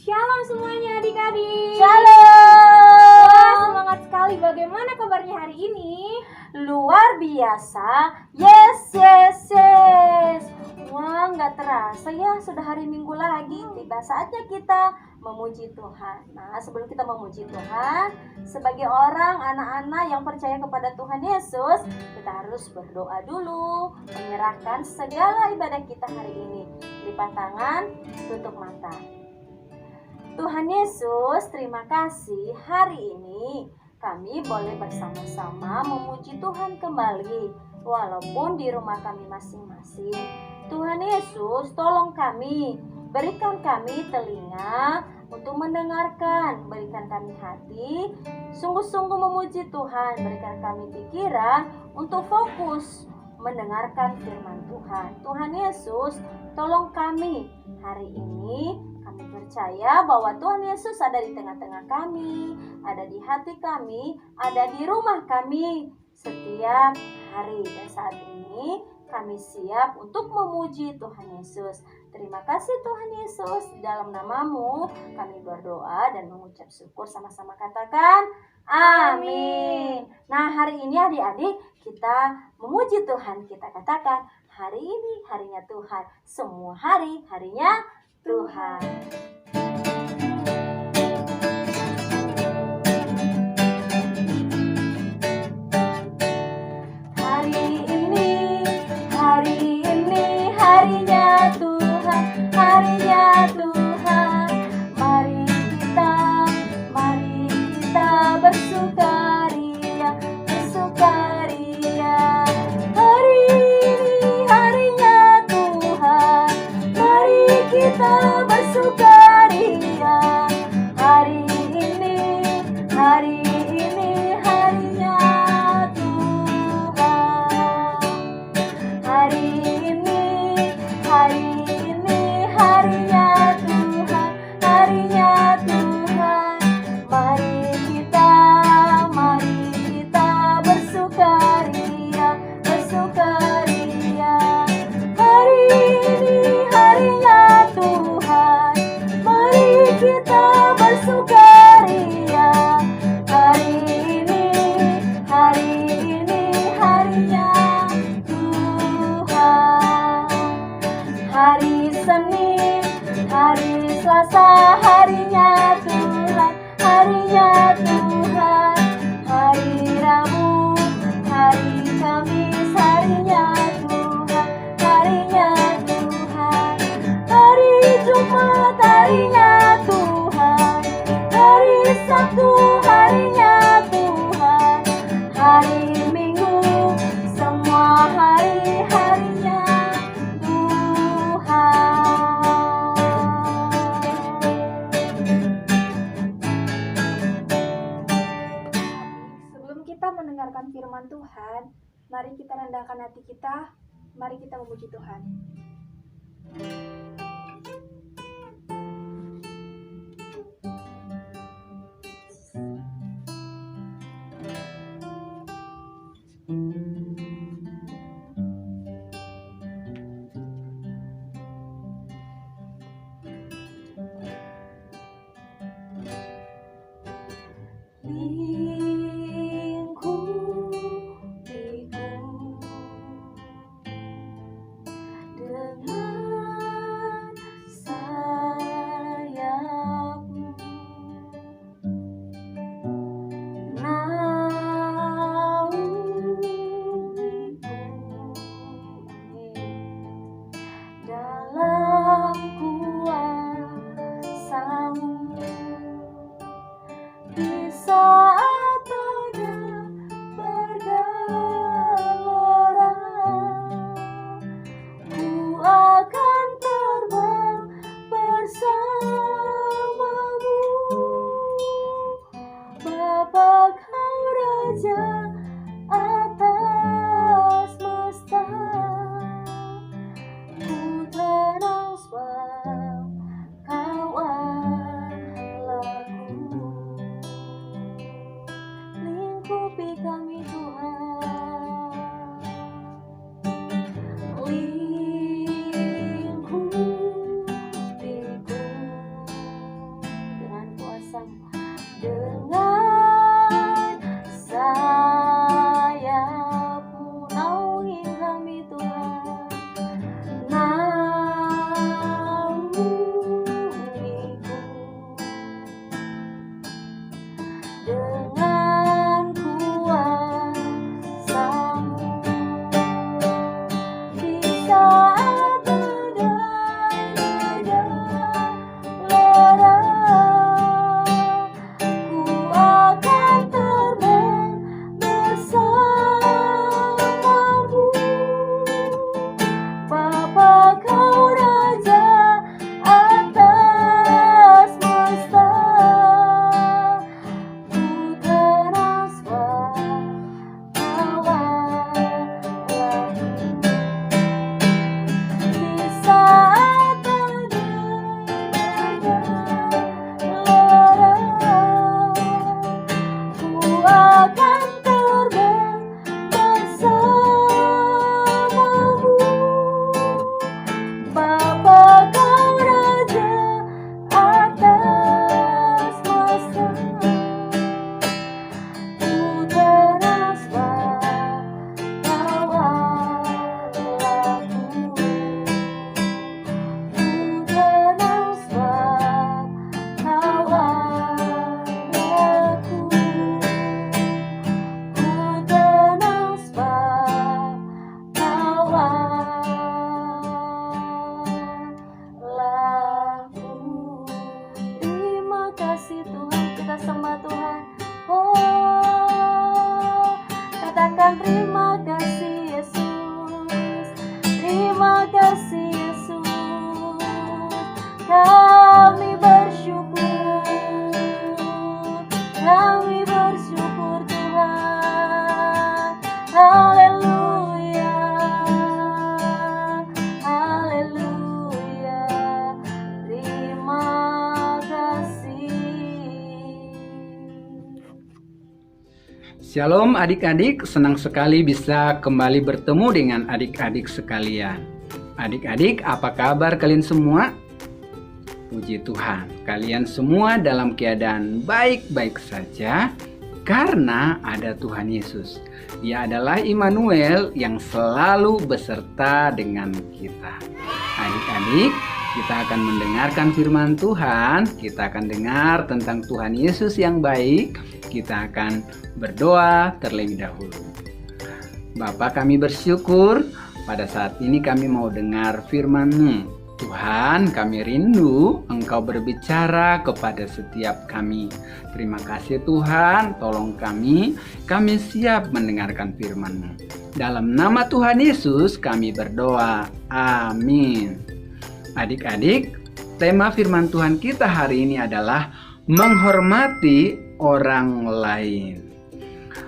Shalom semuanya adik-adik. Shalom. Wah, semangat sekali. Bagaimana kabarnya hari ini? Luar biasa. Yes. Wah, nggak terasa ya, sudah hari Minggu lagi. Tiba saatnya kita memuji Tuhan. Nah, sebelum kita memuji Tuhan, sebagai orang anak-anak yang percaya kepada Tuhan Yesus, kita harus berdoa dulu, menyerahkan segala ibadah kita hari ini. Lipat tangan, tutup mata. Tuhan Yesus, terima kasih hari ini kami boleh bersama-sama memuji Tuhan kembali, walaupun di rumah kami masing-masing. Tuhan Yesus, tolong kami, berikan kami telinga untuk mendengarkan, berikan kami hati, sungguh-sungguh memuji Tuhan, berikan kami pikiran untuk fokus mendengarkan firman Tuhan. Tuhan Yesus, tolong kami hari ini. Kami percaya bahwa Tuhan Yesus ada di tengah-tengah kami, ada di hati kami, ada di rumah kami setiap hari. Dan saat ini kami siap untuk memuji Tuhan Yesus. Terima kasih Tuhan Yesus, di dalam nama-Mu kami berdoa dan mengucap syukur. Sama-sama katakan amin. Nah, hari ini adik-adik kita memuji Tuhan. Kita katakan hari ini harinya Tuhan, semua hari harinya Tuhan. Hari ini harinya Tuhan, harinya Tuhan. Mari kita bersukaria, bersukaria. Hari ini harinya Tuhan, mari kita bersukaria. Hari ini harinya Tuhan. Hari ini harinya Tuhan, harinya Tuhan. Mari kita bersukaria, bersukaria. Hari ini harinya Tuhan, mari kita bersukaria. Hari ini harinya Tuhan. Hari Senin, hari Selasa, harinya Tuhan, harinya Tuhan. Hari Rabu, hari Kamis, harinya Tuhan, harinya Tuhan. Hari Jumat, harinya Tuhan. Hari Sabtu, harinya Tuhan. Hari Minggu, semua hari harinya Tuhan. Sebelum kita mendengarkan firman Tuhan, mari kita rendahkan hati kita. Mari kita memuji Tuhan. Lingkupiku dengan dengan sayapmu naungi kami Tuhan, naungiku dengan kuasa-Mu di saat badai lerah. Ku akan terbang bersamamu, Bapa Kau Raja atas semesta. Ku transfer di saat badai lerah. Ku akan terbang bersamamu, Bapa Kau Raja atas semesta. Ku transfer Terima kasih Tuhan, kita sembah Tuhan. Oh, katakan terima kasih Yesus, terima kasih Yesus. Kami bersyukur Tuhan. Haleluya, haleluya. Terima kasih. Shalom adik-adik, senang sekali bisa kembali bertemu dengan adik-adik sekalian. Adik-adik, apa kabar kalian semua? Puji Tuhan, kalian semua dalam keadaan baik-baik saja karena ada Tuhan Yesus. Dia adalah Immanuel yang selalu beserta dengan kita. Adik-adik, kita akan mendengarkan firman Tuhan, kita akan dengar tentang Tuhan Yesus yang baik. Kita akan berdoa terlebih dahulu. Bapa, kami bersyukur pada saat ini kami mau dengar firman-Mu. Tuhan, kami rindu Engkau berbicara kepada setiap kami. Terima kasih Tuhan, tolong kami siap mendengarkan firman-Mu. Dalam nama Tuhan Yesus kami berdoa, amin. Adik-adik, tema firman Tuhan kita hari ini adalah menghormati orang lain.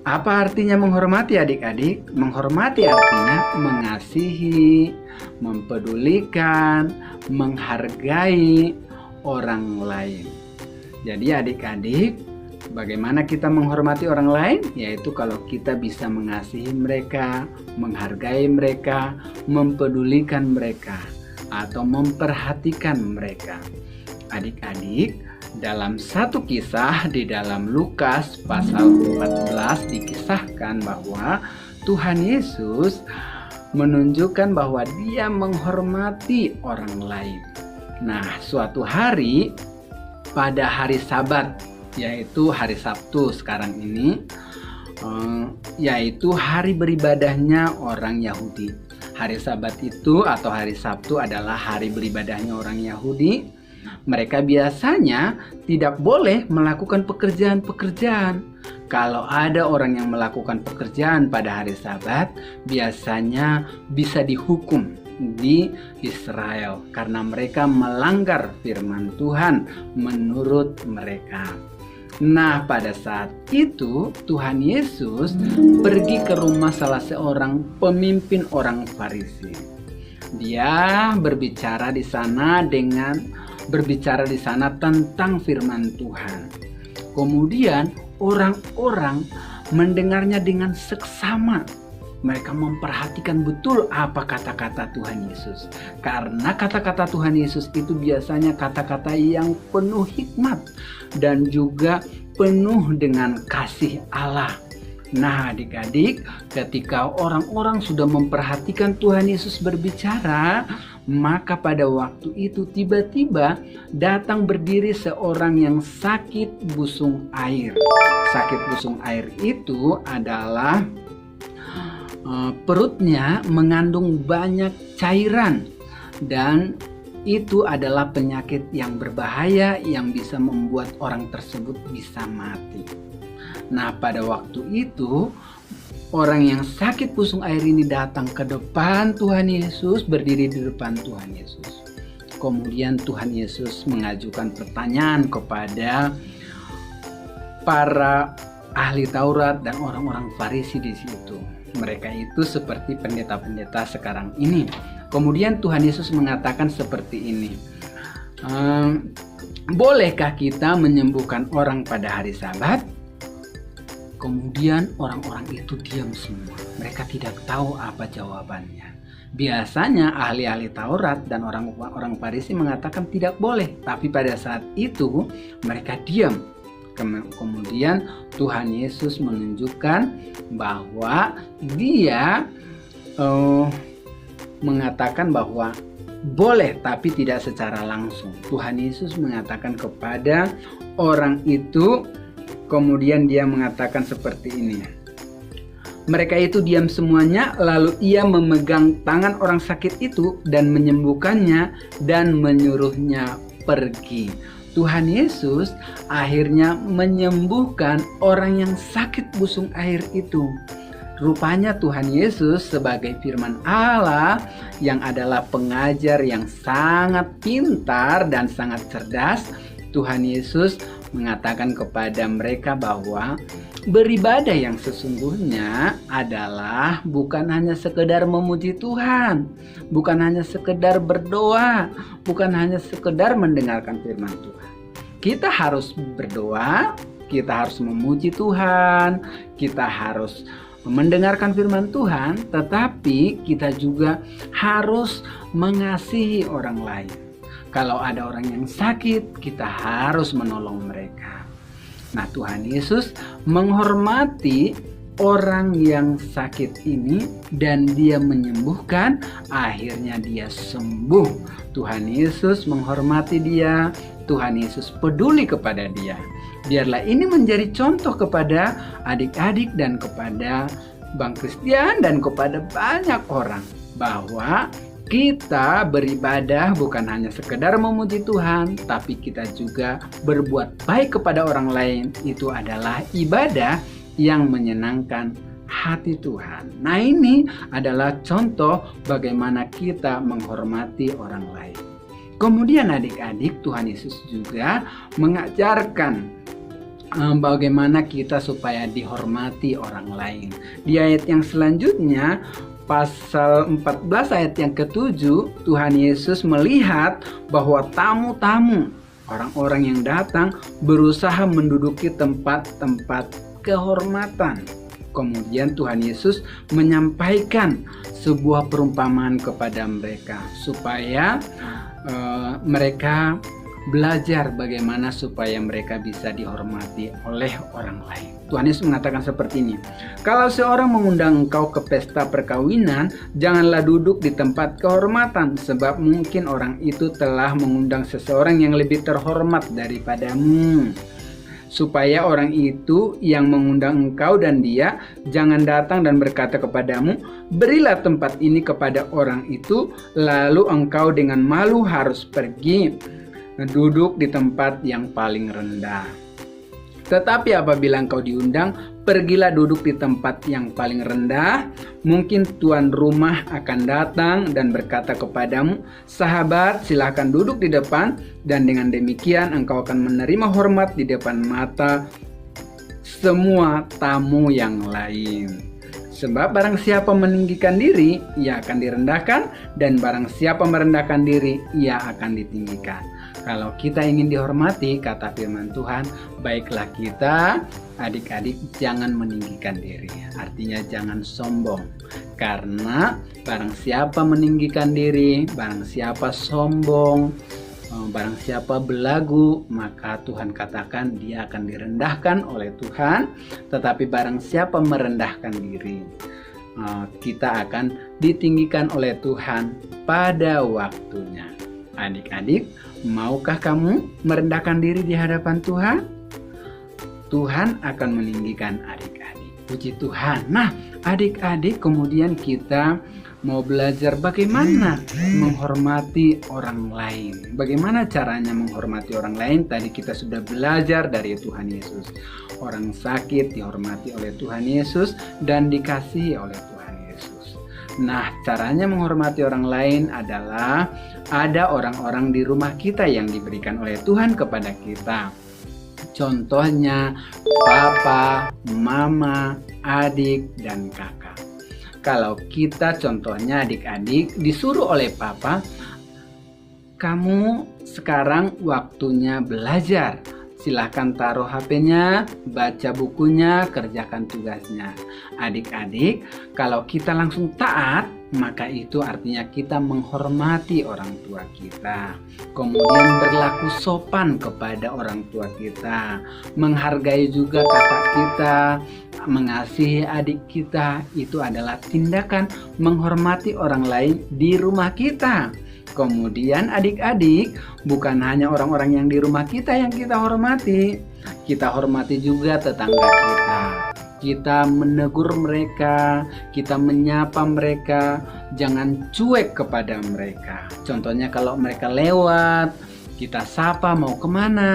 Apa artinya menghormati adik-adik? Menghormati artinya mengasihi, mempedulikan, menghargai orang lain. Jadi adik-adik, bagaimana kita menghormati orang lain? Yaitu kalau kita bisa mengasihi mereka, menghargai mereka, mempedulikan mereka, atau memperhatikan mereka. Adik-adik, dalam satu kisah di dalam Lukas pasal 14 dikisahkan bahwa Tuhan Yesus menunjukkan bahwa Dia menghormati orang lain. Nah, suatu hari pada hari Sabat, yaitu hari Sabtu sekarang ini, yaitu hari beribadahnya orang Yahudi. Hari Sabat itu atau hari Sabtu adalah hari beribadahnya orang Yahudi. Mereka biasanya tidak boleh melakukan pekerjaan-pekerjaan. Kalau ada orang yang melakukan pekerjaan pada hari Sabat, biasanya bisa dihukum di Israel karena mereka melanggar firman Tuhan menurut mereka. Nah, pada saat itu Tuhan Yesus pergi ke rumah salah seorang pemimpin orang Farisi. Dia berbicara di sana tentang firman Tuhan. Kemudian orang-orang mendengarnya dengan seksama. Mereka memperhatikan betul apa kata-kata Tuhan Yesus. Karena kata-kata Tuhan Yesus itu biasanya kata-kata yang penuh hikmat dan juga penuh dengan kasih Allah. Nah, adik-adik, ketika orang-orang sudah memperhatikan Tuhan Yesus berbicara, maka pada waktu itu tiba-tiba datang berdiri seorang yang sakit busung air. Sakit busung air itu adalah perutnya mengandung banyak cairan, dan itu adalah penyakit yang berbahaya yang bisa membuat orang tersebut bisa mati. Nah, pada waktu itu orang yang sakit busung air ini datang ke depan Tuhan Yesus, berdiri di depan Tuhan Yesus. Kemudian Tuhan Yesus mengajukan pertanyaan kepada para ahli Taurat dan orang-orang Farisi di situ. Mereka itu seperti pendeta-pendeta sekarang ini. Kemudian Tuhan Yesus mengatakan seperti ini, bolehkah kita menyembuhkan orang pada hari Sabat? Kemudian orang-orang itu diam semua. Mereka tidak tahu apa jawabannya. Biasanya ahli-ahli Taurat dan orang-orang Farisi mengatakan tidak boleh. Tapi pada saat itu mereka diam. Kemudian Tuhan Yesus menunjukkan bahwa dia mengatakan bahwa boleh tapi tidak secara langsung. Tuhan Yesus mengatakan kepada orang itu, kemudian dia mengatakan seperti ini. Mereka itu diam semuanya, lalu ia memegang tangan orang sakit itu dan menyembuhkannya dan menyuruhnya pergi. Tuhan Yesus akhirnya menyembuhkan orang yang sakit busung air itu. Rupanya Tuhan Yesus sebagai firman Allah yang adalah pengajar yang sangat pintar dan sangat cerdas, Tuhan Yesus mengatakan kepada mereka bahwa beribadah yang sesungguhnya adalah bukan hanya sekedar memuji Tuhan, bukan hanya sekedar berdoa, bukan hanya sekedar mendengarkan firman Tuhan. Kita harus berdoa, kita harus memuji Tuhan, kita harus mendengarkan firman Tuhan, tetapi kita juga harus mengasihi orang lain. Kalau ada orang yang sakit, kita harus menolong mereka. Nah, Tuhan Yesus menghormati orang yang sakit ini dan dia menyembuhkan, akhirnya dia sembuh. Tuhan Yesus menghormati dia, Tuhan Yesus peduli kepada dia. Biarlah ini menjadi contoh kepada adik-adik dan kepada Bang Christian dan kepada banyak orang bahwa kita beribadah bukan hanya sekedar memuji Tuhan, tapi kita juga berbuat baik kepada orang lain. Itu adalah ibadah yang menyenangkan hati Tuhan. Nah, ini adalah contoh bagaimana kita menghormati orang lain. Kemudian adik-adik, Tuhan Yesus juga mengajarkan bagaimana kita supaya dihormati orang lain. Di ayat yang selanjutnya, pasal 14 ayat yang ke-7, Tuhan Yesus melihat bahwa tamu-tamu, orang-orang yang datang berusaha menduduki tempat-tempat kehormatan. Kemudian Tuhan Yesus menyampaikan sebuah perumpamaan kepada mereka supaya mereka belajar bagaimana supaya mereka bisa dihormati oleh orang lain. Tuhan Yesus mengatakan seperti ini. Kalau seorang mengundang engkau ke pesta perkawinan, janganlah duduk di tempat kehormatan, sebab mungkin orang itu telah mengundang seseorang yang lebih terhormat daripadamu. Supaya orang itu yang mengundang engkau dan dia jangan datang dan berkata kepadamu, berilah tempat ini kepada orang itu, lalu engkau dengan malu harus pergi duduk di tempat yang paling rendah. Tetapi apabila engkau diundang, pergilah duduk di tempat yang paling rendah. Mungkin tuan rumah akan datang dan berkata kepadamu, sahabat, silakan duduk di depan, dan dengan demikian engkau akan menerima hormat di depan mata semua tamu yang lain. Sebab barang siapa meninggikan diri, ia akan direndahkan, dan barang siapa merendahkan diri, ia akan ditinggikan. Kalau kita ingin dihormati, kata firman Tuhan, baiklah kita, adik-adik, jangan meninggikan diri. Artinya jangan sombong. Karena barang siapa meninggikan diri, barang siapa sombong, Barang siapa belagu, maka Tuhan katakan dia akan direndahkan oleh Tuhan. Tetapi barang siapa merendahkan diri, kita akan ditinggikan oleh Tuhan pada waktunya. Adik-adik, maukah kamu merendahkan diri di hadapan Tuhan? Tuhan akan meninggikan adik-adik. Puji Tuhan. Nah, adik-adik, kemudian kita mau belajar bagaimana menghormati orang lain. Bagaimana caranya menghormati orang lain? Tadi kita sudah belajar dari Tuhan Yesus. Orang sakit dihormati oleh Tuhan Yesus dan dikasihi oleh Tuhan Yesus. Nah, caranya menghormati orang lain adalah ada orang-orang di rumah kita yang diberikan oleh Tuhan kepada kita. Contohnya papa, mama, adik, dan kakak. Kalau kita contohnya adik-adik disuruh oleh papa, kamu sekarang waktunya belajar. Silahkan taruh HP-nya, baca bukunya, kerjakan tugasnya. Adik-adik, kalau kita langsung taat, maka itu artinya kita menghormati orang tua kita. Kemudian berlaku sopan kepada orang tua kita. Menghargai juga kakak kita, mengasihi adik kita. Itu adalah tindakan menghormati orang lain di rumah kita. Kemudian adik-adik, bukan hanya orang-orang yang di rumah kita yang kita hormati. Kita hormati juga tetangga kita. Kita menegur mereka, kita menyapa mereka, jangan cuek kepada mereka. Contohnya kalau mereka lewat, kita sapa mau kemana.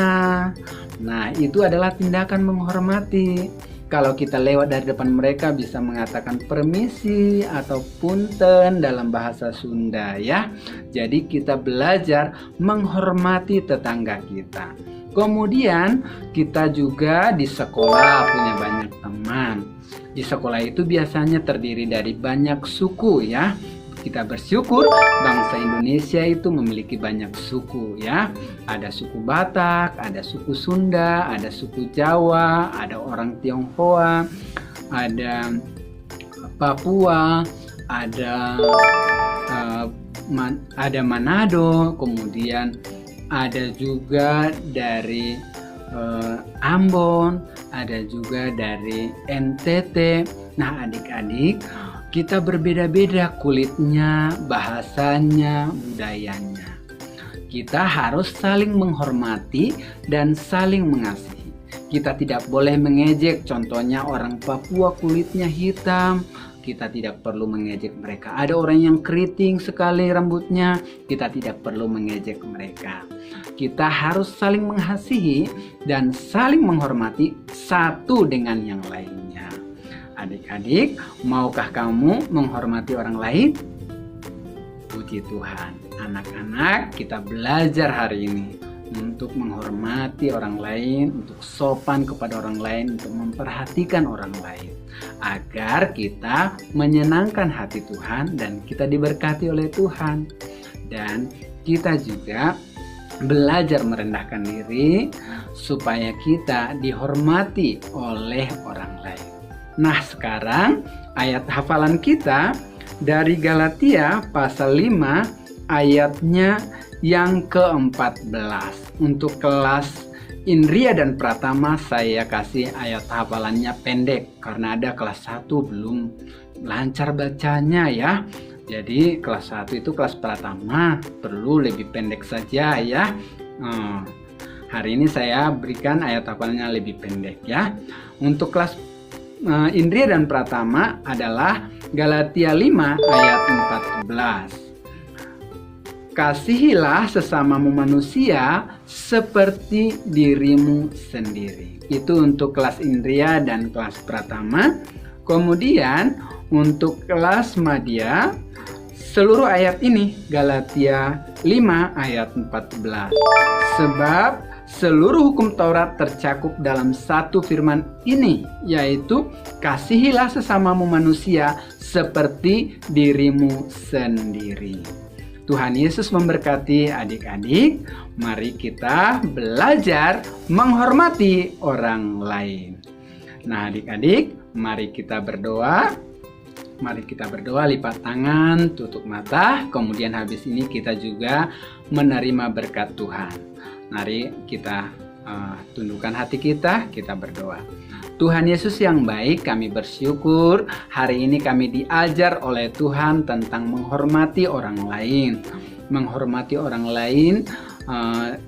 Nah, itu adalah tindakan menghormati. Kalau kita lewat dari depan mereka bisa mengatakan permisi atau punten dalam bahasa Sunda ya. Jadi kita belajar menghormati tetangga kita. Kemudian kita juga di sekolah punya banyak teman. Di sekolah itu biasanya terdiri dari banyak suku ya. Kita bersyukur bangsa Indonesia itu memiliki banyak suku ya. Ada suku Batak, ada suku Sunda, ada suku Jawa, ada orang Tionghoa, ada Papua, ada Manado, kemudian ada juga dari Ambon, ada juga dari NTT. Nah, adik-adik, kita berbeda-beda kulitnya, bahasanya, budayanya. Kita harus saling menghormati dan saling mengasihi. Kita tidak boleh mengejek, contohnya orang Papua kulitnya hitam, kita tidak perlu mengejek mereka. Ada orang yang keriting sekali rambutnya, kita tidak perlu mengejek mereka. Kita harus saling mengasihi dan saling menghormati satu dengan yang lainnya. Adik-adik, maukah kamu menghormati orang lain? Puji Tuhan, anak-anak, kita belajar hari ini untuk menghormati orang lain, untuk sopan kepada orang lain, untuk memperhatikan orang lain, agar kita menyenangkan hati Tuhan dan kita diberkati oleh Tuhan. Dan kita juga belajar merendahkan diri supaya kita dihormati oleh orang lain. Nah, sekarang ayat hafalan kita dari Galatia pasal 5 ayatnya yang ke-14. Untuk kelas Indria dan Pratama saya kasih ayat hafalannya pendek karena ada kelas 1 belum lancar bacanya ya. Jadi kelas 1 itu kelas Pratama, perlu lebih pendek saja ya. Hari ini saya berikan ayat hafalannya lebih pendek ya. Untuk kelas Indria dan Pratama adalah Galatia 5 ayat 14. Kasihilah sesamamu manusia seperti dirimu sendiri. Itu untuk kelas Indria dan kelas Pratama. Kemudian untuk kelas Madya, seluruh ayat ini Galatia 5 ayat 14. Sebab seluruh hukum Taurat tercakup dalam satu firman ini, yaitu kasihilah sesamamu manusia seperti dirimu sendiri. Tuhan Yesus memberkati adik-adik. Mari kita belajar menghormati orang lain. Nah, adik-adik, mari kita berdoa. Mari kita berdoa, lipat tangan, tutup mata. Kemudian habis ini kita juga menerima berkat Tuhan. Mari kita tundukkan hati kita berdoa. Tuhan Yesus yang baik, kami bersyukur hari ini kami diajar oleh Tuhan tentang menghormati orang lain. Menghormati orang lain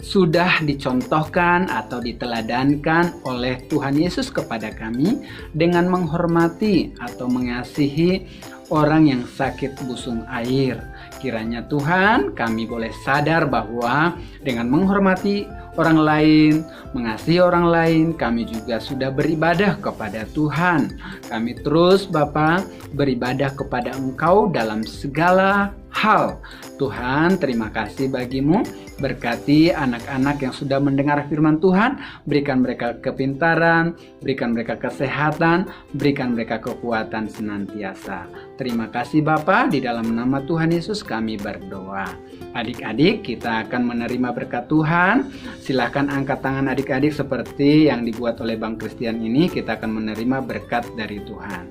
sudah dicontohkan atau diteladankan oleh Tuhan Yesus kepada kami dengan menghormati atau mengasihi orang yang sakit busung air. Kiranya Tuhan, kami boleh sadar bahwa dengan menghormati orang lain, mengasihi orang lain, kami juga sudah beribadah kepada Tuhan. Kami terus Bapa beribadah kepada Engkau dalam segala hal. Tuhan, terima kasih bagimu. Berkati anak-anak yang sudah mendengar firman Tuhan, berikan mereka kepintaran, berikan mereka kesehatan, berikan mereka kekuatan senantiasa. Terima kasih Bapa, di dalam nama Tuhan Yesus kami berdoa. Adik-adik, kita akan menerima berkat Tuhan. Silahkan angkat tangan adik-adik seperti yang dibuat oleh Bang Christian ini, kita akan menerima berkat dari Tuhan.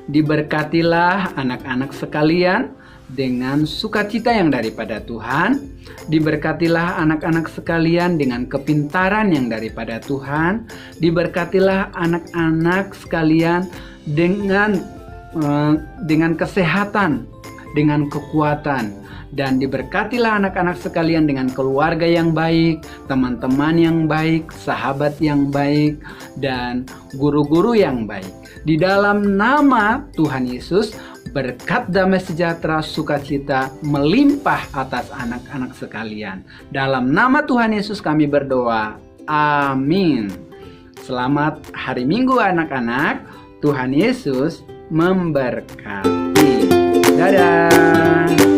Diberkatilah anak-anak sekalian dengan sukacita yang daripada Tuhan. Diberkatilah anak-anak sekalian dengan kepintaran yang daripada Tuhan. Diberkatilah anak-anak sekalian dengan kesehatan, dengan kekuatan. Dan diberkatilah anak-anak sekalian dengan keluarga yang baik, teman-teman yang baik, sahabat yang baik, dan guru-guru yang baik. Di dalam nama Tuhan Yesus, berkat damai sejahtera sukacita melimpah atas anak-anak sekalian. Dalam nama Tuhan Yesus kami berdoa. Amin. Selamat hari Minggu anak-anak. Tuhan Yesus memberkati. Dadah.